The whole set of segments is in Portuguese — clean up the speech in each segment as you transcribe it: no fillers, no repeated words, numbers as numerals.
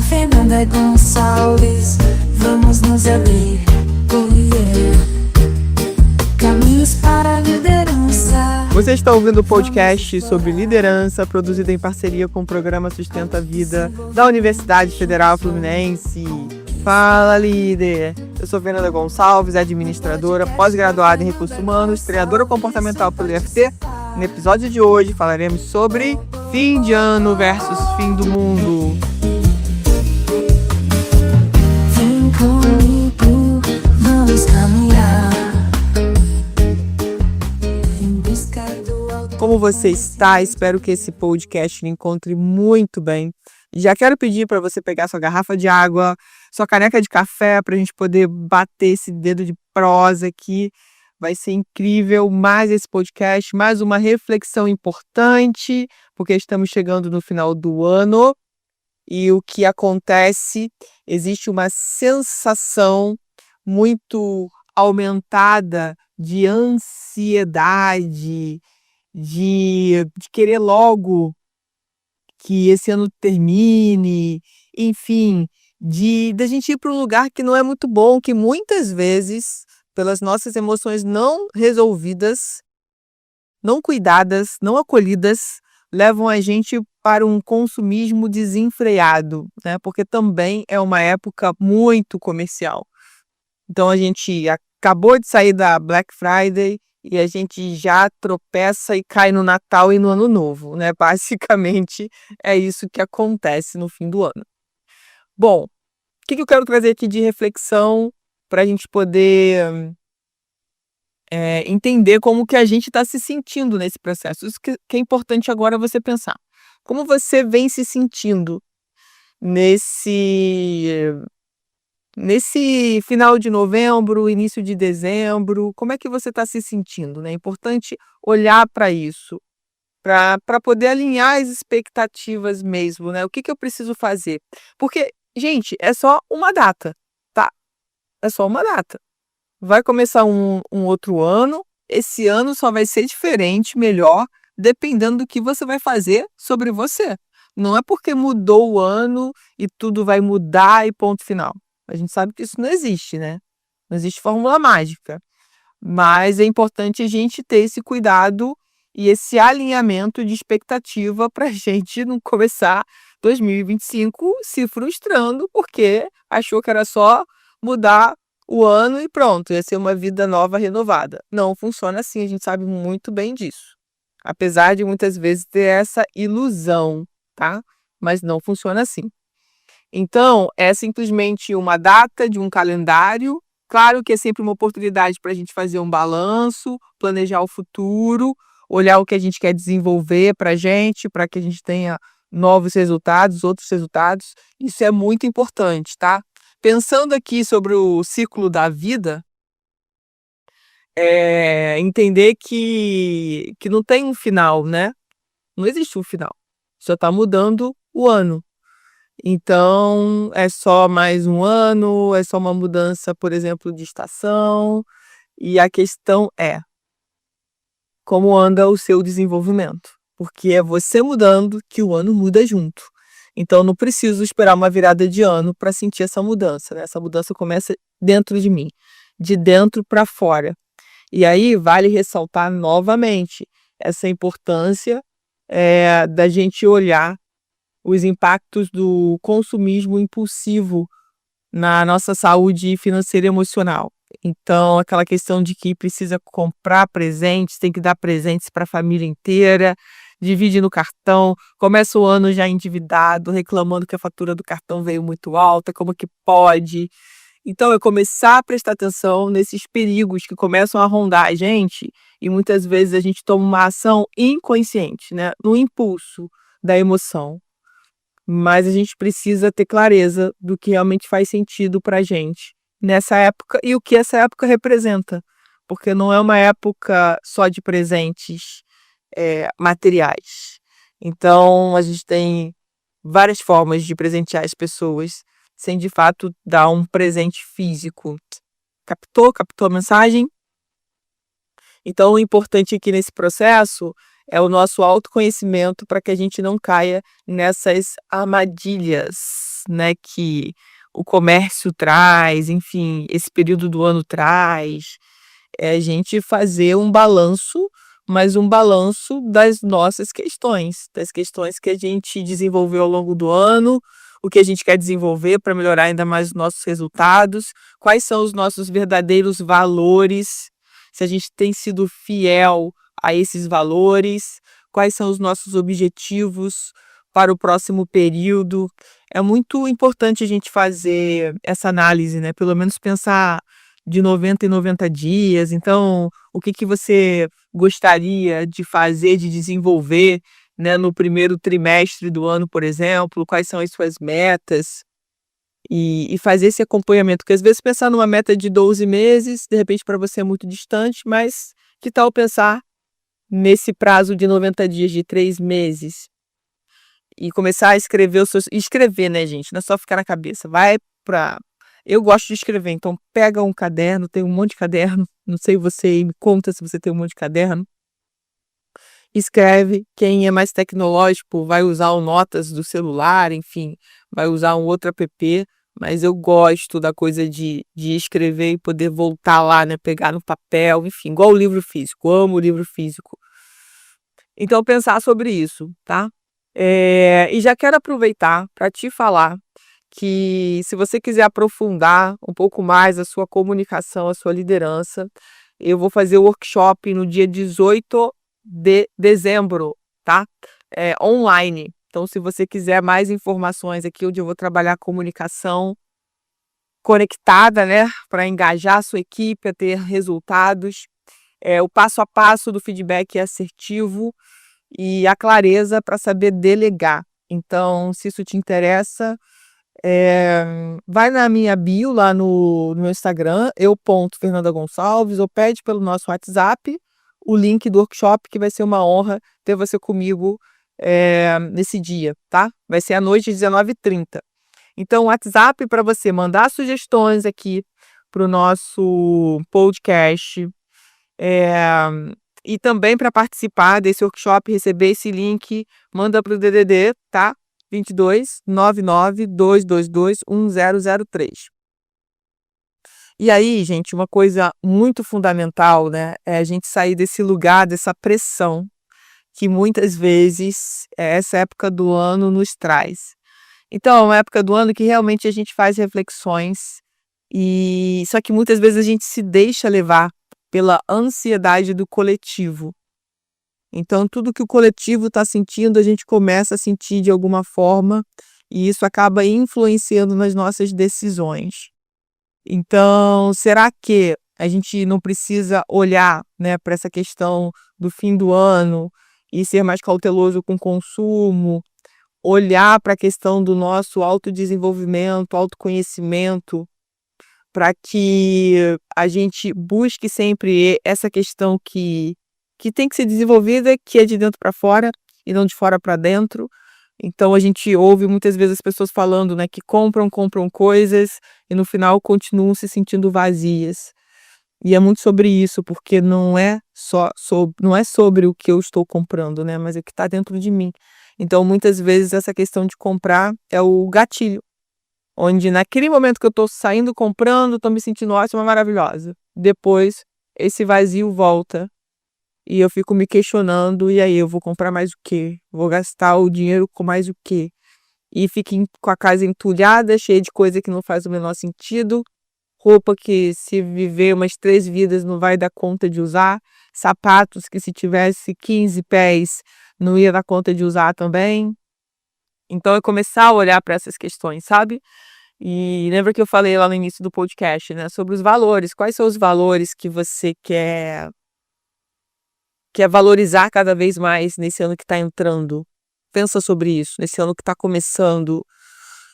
Fernanda Gonçalves, vamos nos abrir, caminhos para a liderança. Você está ouvindo o podcast sobre liderança, produzido em parceria com o programa Sustenta a Vida da Universidade Federal Fluminense. Fala, líder! Eu sou Fernanda Gonçalves, administradora, pós-graduada em Recursos Humanos, treinadora comportamental pelo IFT. No episódio de hoje falaremos sobre fim de ano versus fim do mundo. Vem comigo, vamos caminhar em busca do alto. Como você está? Espero que esse podcast lhe encontre muito bem. Já quero pedir para você pegar sua garrafa de água, sua caneca de café, para a gente poder bater esse dedo de prosa aqui. Vai ser incrível, mais esse podcast, mais uma reflexão importante, porque estamos chegando no final do ano e o que acontece, existe uma sensação muito aumentada de ansiedade, de querer logo que esse ano termine, enfim, da gente ir para um lugar que não é muito bom, que muitas vezes, pelas nossas emoções não resolvidas, não cuidadas, não acolhidas, levam a gente para um consumismo desenfreado, né? Porque também é uma época muito comercial. Então a gente acabou de sair da Black Friday e a gente já tropeça e cai no Natal e no Ano Novo, né? Basicamente é isso que acontece no fim do ano. Bom, o que eu quero trazer aqui de reflexão para a gente poder entender como que a gente está se sentindo nesse processo. Isso que é importante agora você pensar. Como você vem se sentindo nesse final de novembro, início de dezembro? Como é que você está se sentindo, né? É importante olhar para isso, para poder alinhar as expectativas mesmo, né? O que eu preciso fazer? Porque, gente, é só uma data, tá? É só uma data. Vai começar um outro ano, esse ano só vai ser diferente, melhor, dependendo do que você vai fazer sobre você. Não é porque mudou o ano e tudo vai mudar e ponto final. A gente sabe que isso não existe, né? Não existe fórmula mágica. Mas é importante a gente ter esse cuidado e esse alinhamento de expectativa para a gente não começar 2025 se frustrando porque achou que era só mudar o ano e pronto, ia ser uma vida nova, renovada. Não funciona assim, a gente sabe muito bem disso. Apesar de muitas vezes ter essa ilusão, tá? Mas não funciona assim. Então, é simplesmente uma data de um calendário. Claro que é sempre uma oportunidade para a gente fazer um balanço, planejar o futuro, olhar o que a gente quer desenvolver para que a gente tenha novos resultados, outros resultados. Isso é muito importante, tá? Pensando aqui sobre o ciclo da vida, entender que não tem um final, né? Não existe um final. Só está mudando o ano. Então, é só mais um ano, é só uma mudança, por exemplo, de estação. E a questão é como anda o seu desenvolvimento. Porque é você mudando que o ano muda junto. Então, não preciso esperar uma virada de ano para sentir essa mudança, né? Essa mudança começa dentro de mim, de dentro para fora. E aí, vale ressaltar novamente essa importância da gente olhar os impactos do consumismo impulsivo na nossa saúde financeira e emocional. Então, aquela questão de que precisa comprar presentes, tem que dar presentes para a família inteira, divide no cartão, começa o ano já endividado, reclamando que a fatura do cartão veio muito alta, como que pode? Então, é começar a prestar atenção nesses perigos que começam a rondar a gente e muitas vezes a gente toma uma ação inconsciente, né? No impulso da emoção. Mas a gente precisa ter clareza do que realmente faz sentido para a gente nessa época e o que essa época representa. Porque não é uma época só de presentes materiais. Então, a gente tem várias formas de presentear as pessoas sem, de fato, dar um presente físico. Captou? Captou a mensagem? Então, o importante aqui nesse processo é o nosso autoconhecimento para que a gente não caia nessas armadilhas, né, que o comércio traz, enfim, esse período do ano traz. É a gente fazer um balanço, mas um balanço das nossas questões, das questões que a gente desenvolveu ao longo do ano, o que a gente quer desenvolver para melhorar ainda mais os nossos resultados, quais são os nossos verdadeiros valores, se a gente tem sido fiel a esses valores, quais são os nossos objetivos para o próximo período. É muito importante a gente fazer essa análise, né? Pelo menos pensar de 90 em 90 dias. Então, o que você gostaria de fazer, de desenvolver, né, no primeiro trimestre do ano, por exemplo? Quais são as suas metas? E fazer esse acompanhamento, porque às vezes pensar numa meta de 12 meses, de repente para você é muito distante, mas que tal pensar nesse prazo de 90 dias, de 3 meses? E começar a escrever os seus. Escrever, né, gente? Não é só ficar na cabeça. Vai pra. Eu gosto de escrever, então pega um caderno, tem um monte de caderno. Não sei você, me conta se você tem um monte de caderno. Escreve. Quem é mais tecnológico vai usar o Notas do celular, enfim, vai usar um outro app. Mas eu gosto da coisa de escrever e poder voltar lá, né? Pegar no papel, enfim, igual o livro físico. Amo o livro físico. Então, pensar sobre isso, tá? E já quero aproveitar para te falar que, se você quiser aprofundar um pouco mais a sua comunicação, a sua liderança, eu vou fazer o workshop no dia 18 de dezembro, tá? Online. Então, se você quiser mais informações aqui, onde eu vou trabalhar a comunicação conectada, né? Para engajar a sua equipe, a ter resultados. O passo a passo do feedback assertivo e a clareza para saber delegar. Então, se isso te interessa, vai na minha bio lá no meu Instagram, eu.fernanda Gonçalves, ou pede pelo nosso WhatsApp o link do workshop, que vai ser uma honra ter você comigo nesse dia, tá? Vai ser à noite, 19h30. Então, o WhatsApp para você mandar sugestões aqui para o nosso podcast, e também para participar desse workshop, receber esse link, manda para o DDD, tá? 22 99 222 1003. E aí, gente, uma coisa muito fundamental, né, é a gente sair desse lugar, dessa pressão que muitas vezes essa época do ano nos traz. Então, é uma época do ano que realmente a gente faz reflexões, e só que muitas vezes a gente se deixa levar pela ansiedade do coletivo. Então, tudo que o coletivo está sentindo, a gente começa a sentir de alguma forma, e isso acaba influenciando nas nossas decisões. Então, será que a gente não precisa olhar, né, para essa questão do fim do ano e ser mais cauteloso com o consumo, olhar para a questão do nosso autodesenvolvimento, autoconhecimento, para que a gente busque sempre essa questão que tem que ser desenvolvida, que é de dentro para fora e não de fora para dentro. Então, a gente ouve muitas vezes as pessoas falando, né, que compram coisas e no final continuam se sentindo vazias. E é muito sobre isso, porque não é sobre o que eu estou comprando, né, mas é o que está dentro de mim. Então, muitas vezes essa questão de comprar é o gatilho, onde naquele momento que eu estou saindo comprando, estou me sentindo ótima, maravilhosa. Depois, esse vazio volta e eu fico me questionando, e aí eu vou comprar mais o quê? Vou gastar o dinheiro com mais o quê? E fico com a casa entulhada, cheia de coisa que não faz o menor sentido, roupa que, se viver umas 3 vidas, não vai dar conta de usar, sapatos que, se tivesse 15 pés, não ia dar conta de usar também. Então, é começar a olhar para essas questões, sabe? E lembra que eu falei lá no início do podcast, né, sobre os valores. Quais são os valores que você quer valorizar cada vez mais nesse ano que está entrando? Pensa sobre isso, nesse ano que está começando.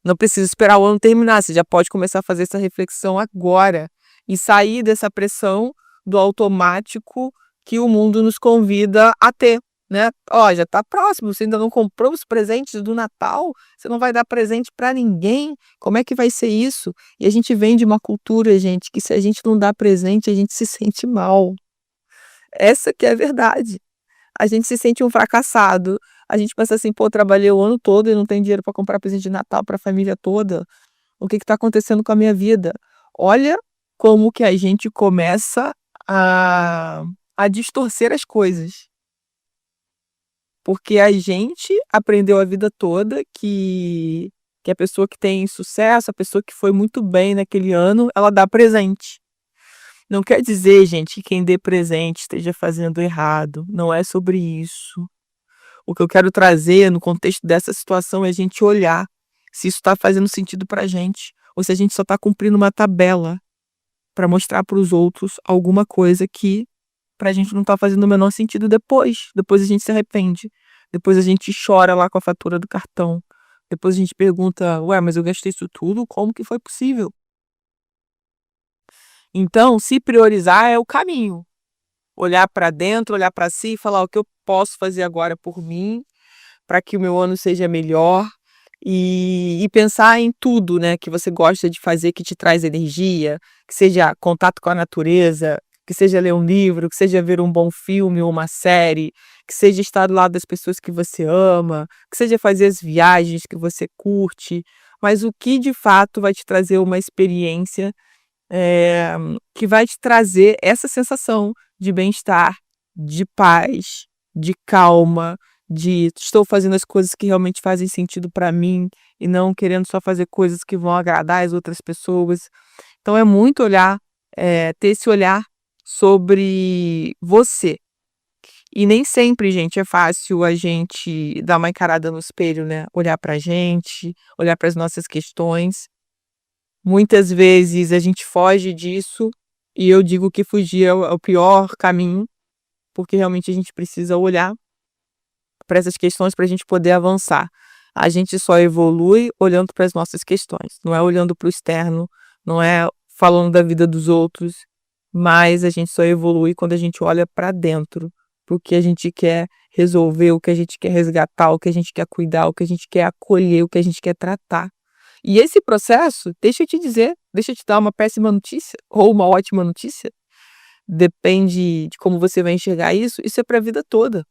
Não precisa esperar o ano terminar, você já pode começar a fazer essa reflexão agora e sair dessa pressão do automático que o mundo nos convida a ter, né? Ó, já está próximo, você ainda não comprou os presentes do Natal, você não vai dar presente para ninguém, como é que vai ser isso? E a gente vem de uma cultura, gente, que se a gente não dá presente, a gente se sente mal. Essa que é a verdade. a gente se sente um fracassado. A gente pensa assim: "Pô, trabalhei o ano todo e não tenho dinheiro para comprar presente de Natal para a família toda. O que está acontecendo com a minha vida?". Olha como que a gente começa a a distorcer as coisas. Porque a gente aprendeu a vida toda que a pessoa que tem sucesso, a pessoa que foi muito bem naquele ano, ela dá presente. Não quer dizer, gente, que quem dê presente esteja fazendo errado, não é sobre isso. O que eu quero trazer no contexto dessa situação é a gente olhar se isso está fazendo sentido pra gente, ou se a gente só está cumprindo uma tabela para mostrar para os outros alguma coisa que pra gente não tá fazendo o menor sentido depois a gente se arrepende, depois a gente chora lá com a fatura do cartão, depois a gente pergunta: "Ué, mas eu gastei isso tudo, como que foi possível?". Então, se priorizar é o caminho, olhar pra dentro, olhar pra si e falar: "O que eu posso fazer agora por mim, para que o meu ano seja melhor", e pensar em tudo, né, que você gosta de fazer que te traz energia, que seja contato com a natureza, que seja ler um livro, que seja ver um bom filme ou uma série, que seja estar do lado das pessoas que você ama, que seja fazer as viagens que você curte, mas o que de fato vai te trazer uma experiência, eh, que vai te trazer essa sensação de bem-estar, de paz, de calma, de estou fazendo as coisas que realmente fazem sentido para mim e não querendo só fazer coisas que vão agradar as outras pessoas. Então é muito olhar, ter esse olhar sobre você. E nem sempre, gente, é fácil a gente dar uma encarada no espelho, né, olhar pra gente, olhar para as nossas questões. Muitas vezes a gente foge disso, e eu digo que fugir é o pior caminho, porque realmente a gente precisa olhar para essas questões para a gente poder avançar. A gente só evolui olhando para as nossas questões, não é olhando para o externo, não é falando da vida dos outros, mas a gente só evolui quando a gente olha para dentro, para o que a gente quer resolver, o que a gente quer resgatar, o que a gente quer cuidar, o que a gente quer acolher, o que a gente quer tratar. E esse processo, deixa eu te dizer, deixa eu te dar uma péssima notícia ou uma ótima notícia, depende de como você vai enxergar isso é para a vida toda.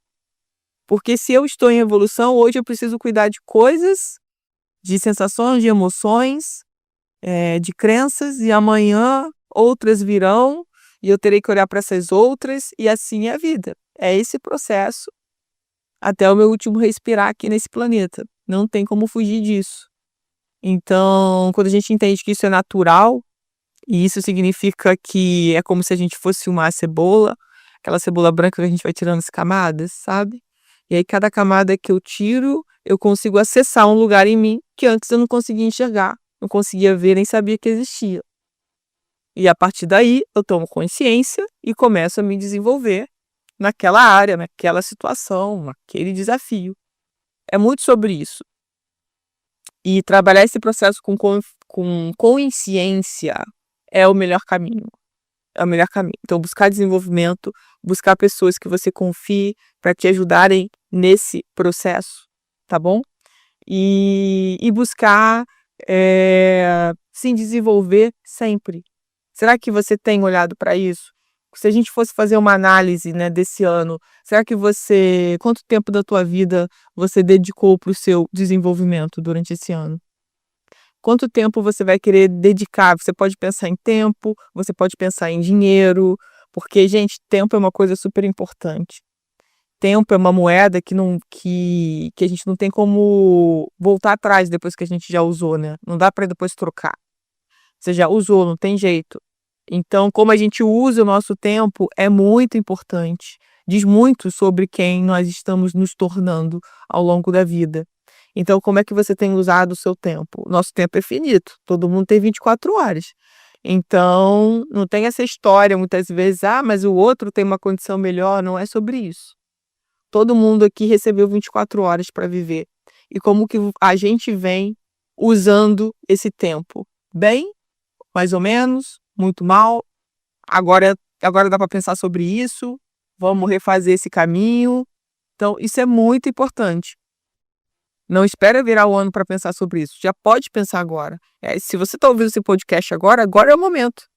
Porque se eu estou em evolução, hoje eu preciso cuidar de coisas, de sensações, de emoções, de crenças, e amanhã outras virão, e eu terei que olhar para essas outras, e assim é a vida. É esse processo até o meu último respirar aqui nesse planeta. Não tem como fugir disso. Então, quando a gente entende que isso é natural, e isso significa que é como se a gente fosse uma cebola, aquela cebola branca que a gente vai tirando as camadas, sabe? E aí cada camada que eu tiro, eu consigo acessar um lugar em mim que antes eu não conseguia enxergar, não conseguia ver, nem sabia que existia. E a partir daí eu tomo consciência e começo a me desenvolver naquela área, naquela situação, naquele desafio. É muito sobre isso. E trabalhar esse processo com consciência é o melhor caminho. É o melhor caminho. Então, buscar desenvolvimento, buscar pessoas que você confie para te ajudarem nesse processo, tá bom? E buscar se desenvolver sempre. Será que você tem olhado para isso? Se a gente fosse fazer uma análise, né, desse ano, será que quanto tempo da tua vida você dedicou para o seu desenvolvimento durante esse ano? Quanto tempo você vai querer dedicar? Você pode pensar em tempo, você pode pensar em dinheiro, porque, gente, tempo é uma coisa super importante. Tempo é uma moeda que a gente não tem como voltar atrás depois que a gente já usou, né? Não dá para depois trocar. Você já usou, não tem jeito. Então, como a gente usa o nosso tempo é muito importante. Diz muito sobre quem nós estamos nos tornando ao longo da vida. Então, como é que você tem usado o seu tempo? O nosso tempo é finito, todo mundo tem 24 horas. Então, não tem essa história muitas vezes: "Ah, mas o outro tem uma condição melhor", não é sobre isso. Todo mundo aqui recebeu 24 horas para viver. E como que a gente vem usando esse tempo? Bem, mais ou menos, muito mal, agora dá para pensar sobre isso, vamos refazer esse caminho. Então, isso é muito importante. Não espera virar o ano para pensar sobre isso, já pode pensar agora. Se você está ouvindo esse podcast agora, agora é o momento.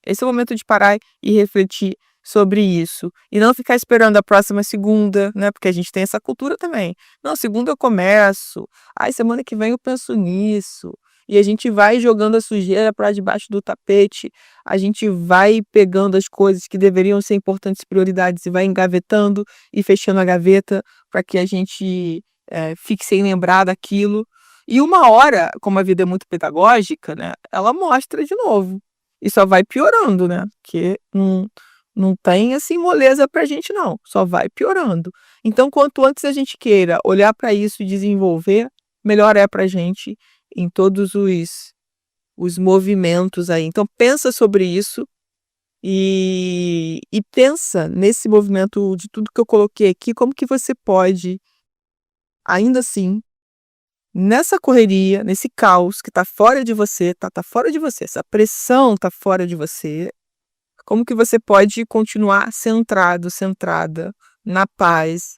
Esse é o momento de parar e refletir sobre isso. E não ficar esperando a próxima segunda, né? Porque a gente tem essa cultura também. Não, segunda eu começo. Ai, semana que vem eu penso nisso. E a gente vai jogando a sujeira para debaixo do tapete. A gente vai pegando as coisas que deveriam ser importantes prioridades e vai engavetando e fechando a gaveta para que a gente fique sem lembrar daquilo. E uma hora, como a vida é muito pedagógica, né? Ela mostra de novo. E só vai piorando, né? Porque não tem assim moleza pra gente, não. Só vai piorando. Então, quanto antes a gente queira olhar para isso e desenvolver, melhor é pra gente em todos os movimentos aí. Então, pensa sobre isso e pensa nesse movimento de tudo que eu coloquei aqui, como que você pode, ainda assim, nessa correria, nesse caos que tá fora de você, tá fora de você, essa pressão tá fora de você, como que você pode continuar centrado, centrada, na paz,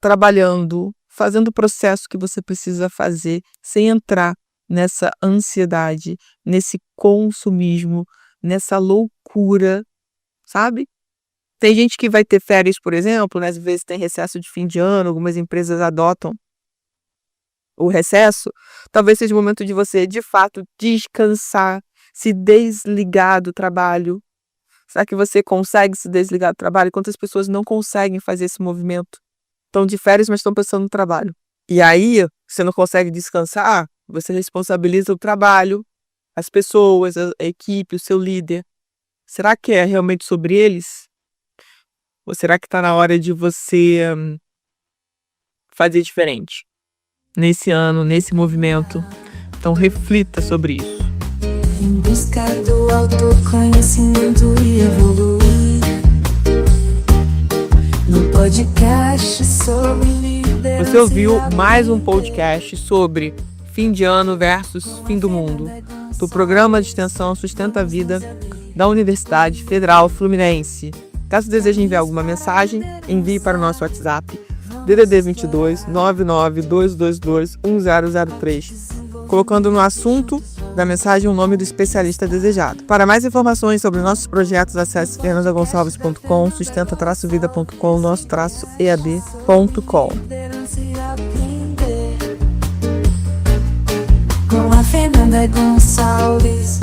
trabalhando, fazendo o processo que você precisa fazer, sem entrar nessa ansiedade, nesse consumismo, nessa loucura, sabe? Tem gente que vai ter férias, por exemplo, né? Às vezes tem recesso de fim de ano, algumas empresas adotam o recesso. Talvez seja o momento de você, de fato, descansar, se desligar do trabalho. Será que você consegue se desligar do trabalho? Quantas pessoas não conseguem fazer esse movimento? Estão de férias, mas estão pensando no trabalho. E aí, você não consegue descansar, você responsabiliza o trabalho, as pessoas, a equipe, o seu líder. Será que é realmente sobre eles? Ou será que está na hora de você fazer diferente? Nesse ano, nesse movimento. Então, reflita sobre isso. Em busca do autoconhecimento e evoluir. No podcast sobre liderança. Você ouviu mais um podcast sobre fim de ano versus fim do mundo, do programa de extensão Sustenta a Vida da Universidade Federal Fluminense. Caso deseje enviar alguma mensagem, envie para o nosso WhatsApp DDD 22 99222 1003, colocando no assunto da mensagem o nome do especialista desejado. Para mais informações sobre nossos projetos, acesse fernandagonçalves.com, sustenta-vida.com, nosso-ead.com. Com a Fernanda Gonçalves.